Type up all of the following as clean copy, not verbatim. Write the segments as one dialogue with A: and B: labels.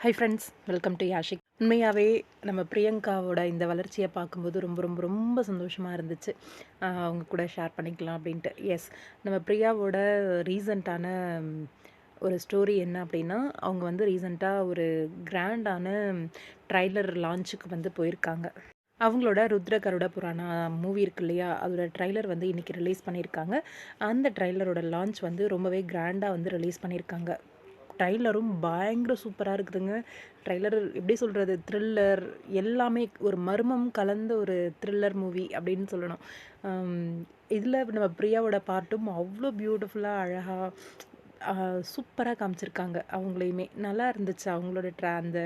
A: Hi friends, welcome to Yashik. உண்மையாகவே நம்ம பிரியங்காவோட இந்த வளர்ச்சியை பார்க்கும்போது ரொம்ப ரொம்ப ரொம்ப சந்தோஷமாக இருந்துச்சு. அவங்க கூட ஷேர் பண்ணிக்கலாம் அப்படின்ட்டு. எஸ், நம்ம பிரியாவோட ரீசண்டான ஒரு ஸ்டோரி என்ன அப்படின்னா, அவங்க வந்து ரீசண்டாக ஒரு கிராண்டான ட்ரைலர் லான்ச்சுக்கு வந்து போயிருக்காங்க. அவங்களோட ருத்ர கருட புராணா மூவி இருக்கு இல்லையா, அதோட ட்ரைலர் வந்து இன்றைக்கி ரிலீஸ் பண்ணியிருக்காங்க. அந்த ட்ரைலரோட லான்ச் வந்து ரொம்பவே கிராண்டாக வந்து ரிலீஸ் பண்ணியிருக்காங்க. ட்ரைலரும் பயங்கர சூப்பராக இருக்குதுங்க. ட்ரைலர் எப்படி சொல்கிறது, த்ரில்லர் எல்லாமே ஒரு மர்மம் கலந்த ஒரு த்ரில்லர் மூவி அப்படின்னு சொல்லணும். இதில் நம்ம பிரியாவோட பாட்டும் அவ்வளோ பியூட்டிஃபுல்லாக அழகாக சூப்பராக காமிச்சிருக்காங்க. அவங்களையுமே நல்லா இருந்துச்சு. அவங்களோட அந்த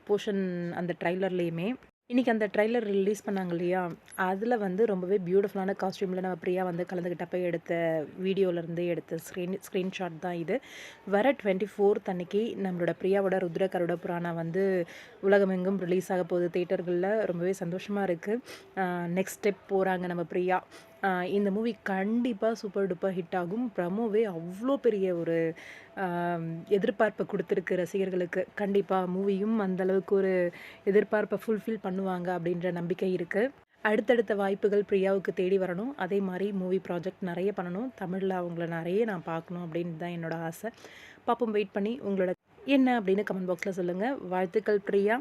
A: போர்ஷன் அந்த ட்ரைலர்லேயுமே இன்றைக்கி அந்த ட்ரைலர் ரிலீஸ் பண்ணாங்க இல்லையா, அதில் வந்து ரொம்பவே பியூட்டிஃபுல்லான காஸ்ட்யூமில் நம்ம பிரியா வந்து கலந்துக்கிட்டப்போ எடுத்த வீடியோலேருந்து எடுத்த ஸ்க்ரீன்ஷாட் தான் இது. வர 24th அன்னைக்கு நம்மளோட பிரியாவோட ருத்ர கருட புராணா வந்து உலகமெங்கும் ரிலீஸ் ஆக போகுது தியேட்டர்களில். ரொம்பவே சந்தோஷமாக இருக்குது. நெக்ஸ்ட் ஸ்டெப் போகிறாங்க நம்ம பிரியா. இந்த மூவி கண்டிப்பாக சூப்பர் டூப்பர் ஹிட் ஆகும். ப்ரமோவே அவ்வளோ பெரிய ஒரு எதிர்பார்ப்பை கொடுத்துருக்கு ரசிகர்களுக்கு. கண்டிப்பாக மூவியும் அந்தளவுக்கு ஒரு எதிர்பார்ப்பை ஃபுல்ஃபில் பண்ணுவாங்க அப்படின்ற நம்பிக்கை இருக்குது. அடுத்தடுத்த வாய்ப்புகள் பிரியாவுக்கு தேடி வரணும். அதே மாதிரி மூவி ப்ராஜெக்ட் நிறைய பண்ணணும். தமிழில் அவங்கள நிறைய நான் பார்க்கணும் அப்படின்னு தான் என்னோடய ஆசை. பார்ப்போம், வெயிட் பண்ணி உங்களோட என்ன அப்படின்னு கமெண்ட் பாக்ஸில் சொல்லுங்கள். வாழ்த்துக்கள் பிரியா.